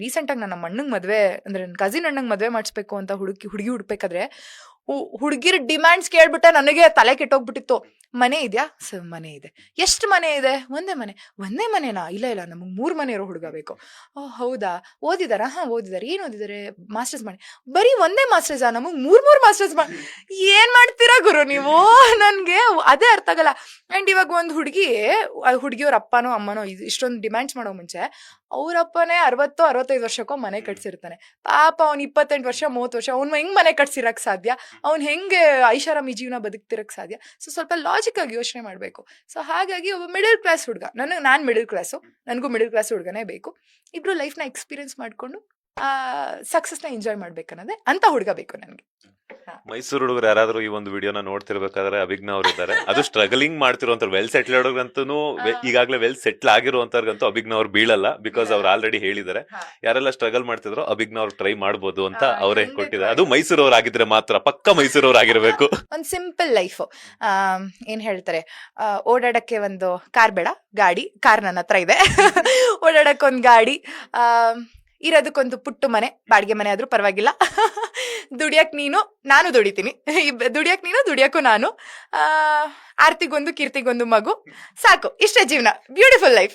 ರೀಸೆಂಟಾಗಿ ನನ್ನ ಅಣ್ಣಂಗೆ ಮದುವೆ ಅಂದ್ರೆ ನನ್ನ ಕಸಿನ್ ಅಣ್ಣಂಗೆ ಮದುವೆ ಮಾಡಿಸ್ಬೇಕು ಅಂತ ಹುಡುಗಿ ಹುಡುಕ್ಬೇಕಾದ್ರೆ ಹುಡುಗಿರ ಡಿಮ್ಯಾಂಡ್ಸ್ ಕೇಳ್ಬಿಟ್ಟೆ ನನಗೆ ತಲೆ ಕೆಟ್ಟೋಗ್ಬಿಟ್ಟಿತ್ತು. ಮನೆ ಇದೆಯಾ? ಮನೆ ಇದೆ. ಎಷ್ಟು ಮನೆ ಇದೆ? ಒಂದೇ ಮನೆನಾ? ಇಲ್ಲ ನಮಗೆ 3 ಮನೆ ಇರೋ ಹುಡುಗ ಬೇಕು. ಹೌದಾ? ಓದಿದಾರಾ? ಓದಿದ್ದಾರೆ. ಏನು ಓದಿದ್ದಾರೆ? ಮಾಸ್ಟರ್ಸ್ ಮಾಡಿ. ಬರೀ ಒಂದೇ ಮಾಸ್ಟರ್ಸಾ? ನಮಗೆ 3 ಮಾಸ್ಟರ್ಸ್ ಮಾಡಿ. ಏನ್ ಮಾಡ್ತೀರಾ ಗುರು ನೀವು? ನನ್ಗೆ ಅದೇ ಅರ್ಥ ಆಗಲ್ಲ. ಅಂಡ್ ಇವಾಗ ಒಂದು ಹುಡುಗಿಯವ್ರ ಅಪ್ಪನೋ ಅಮ್ಮನೋ ಇಷ್ಟೊಂದು ಡಿಮ್ಯಾಂಡ್ಸ್ ಮಾಡೋ ಮುಂಚೆ ಅವ್ರಪ್ಪನೇ 60-65 ವರ್ಷಕ್ಕೋ ಮನೆ ಕಟ್ಸಿರ್ತಾನೆ. ಪಾಪ ಅವ್ನು 28 ವರ್ಷ 30 ವರ್ಷ ಅವ್ನು ಹೆಂಗ್ ಮನೆ ಕಟ್ಸಿರಕ್ ಸಾಧ್ಯ? ಅವ್ನು ಹೆಂಗೆ ಐಷಾರಾಮಿ ಜೀವನ ಬದುಕ್ತಿರಕ್ ಸಾಧ್ಯ? ಸೊ ಸ್ವಲ್ಪ ಲಾಜಿಕ್ ಆಗಿ ಯೋಚನೆ ಮಾಡ್ಬೇಕು. ಸೊ ಹಾಗಾಗಿ ಒಬ್ಬ ಮಿಡಲ್ ಕ್ಲಾಸ್ ಹುಡುಗ, ನಾನ್ ಮಿಡಲ್ ಕ್ಲಾಸು, ನನಗೂ ಮಿಡಲ್ ಕ್ಲಾಸ್ ಹುಡುಗನೇ ಬೇಕು. ಇಬ್ರು ಲೈಫ್ನ ಎಕ್ಸ್ಪೀರಿಯನ್ಸ್ ಮಾಡ್ಕೊಂಡು ಸಕ್ಸಸ್ನ ಎಂಜಾಯ್ ಮಾಡ್ಬೇಕನ್ನೋದೇ ಅಂತ ಹುಡುಗ ಬೇಕು ನನಗೆ. ಮೈಸೂರು ಹುಡುಗರು ಯಾರಾದ್ರೂ ಈ ಒಂದು ವಿಡಿಯೋನ ನೋಡ್ತಿರ್ಬೇಕಾದ್ರೆ ಅಭಿಜ್ಞಾ ಅವ್ರು ಇದ್ದಾರೆ. ಅದು ಸ್ಟ್ರಗಲಿಂಗ್ ಮಾಡ್ತಿರುವಂತ ವೆಲ್ ಸೆಟ್ಲ್ ಆಡೋರ್ಗಂತೂ ಈಗಾಗಲೇ ವೆಲ್ ಸೆಟ್ಲ್ ಆಗಿರುವಂತವ್ರಿಗಂತೂ ಅಭಿಜ್ಞಾ ಅವ್ರು ಬೀಳಲ್ಲ. ಬಿಕಾಸ್ ಅವ್ರು ಆಲ್ರೆಡಿ ಹೇಳಿದ್ದಾರೆ ಯಾರೆಲ್ಲ ಸ್ಟ್ರಗಲ್ ಮಾಡ್ತಿದ್ರು ಅಭಿಜ್ಞಾ ಅವ್ರು ಟ್ರೈ ಮಾಡ್ಬೋದು ಅಂತ ಅವರೇ ಕೊಟ್ಟಿದ್ದಾರೆ. ಅದು ಮೈಸೂರವ್ರು ಆಗಿದ್ರೆ ಮಾತ್ರ, ಪಕ್ಕ ಮೈಸೂರವ್ರು ಆಗಿರ್ಬೇಕು. ಒಂದು ಸಿಂಪಲ್ ಲೈಫ್. ಏನ್ ಹೇಳ್ತಾರೆ, ಓಡಾಡಕ್ಕೆ ಒಂದು ಕಾರ್ ಬೇಡ, ಕಾರ್ ನನ್ನ ಹತ್ರ ಇದೆ. ಓಡಾಡಕ್ಕೆ ಒಂದು ಗಾಡಿ, ಇರೋದಕ್ಕೊಂದು ಪುಟ್ಟು ಮನೆ, ಬಾಡಿಗೆ ಮನೆ ಆದ್ರೂ ಪರವಾಗಿಲ್ಲ. ದುಡಿಯಕ್ ನಾನು ದುಡಿತೀನಿ, ದುಡಿಯಕ್ ನೀನು, ದುಡಿಯಕ್ಕೂ ನಾನು. ಆರ್ತಿಗೊಂದು ಕೀರ್ತಿಗೊಂದು ಮಗು, ಸಾಕು. ಇಷ್ಟೇ ಜೀವನ. Beautiful life.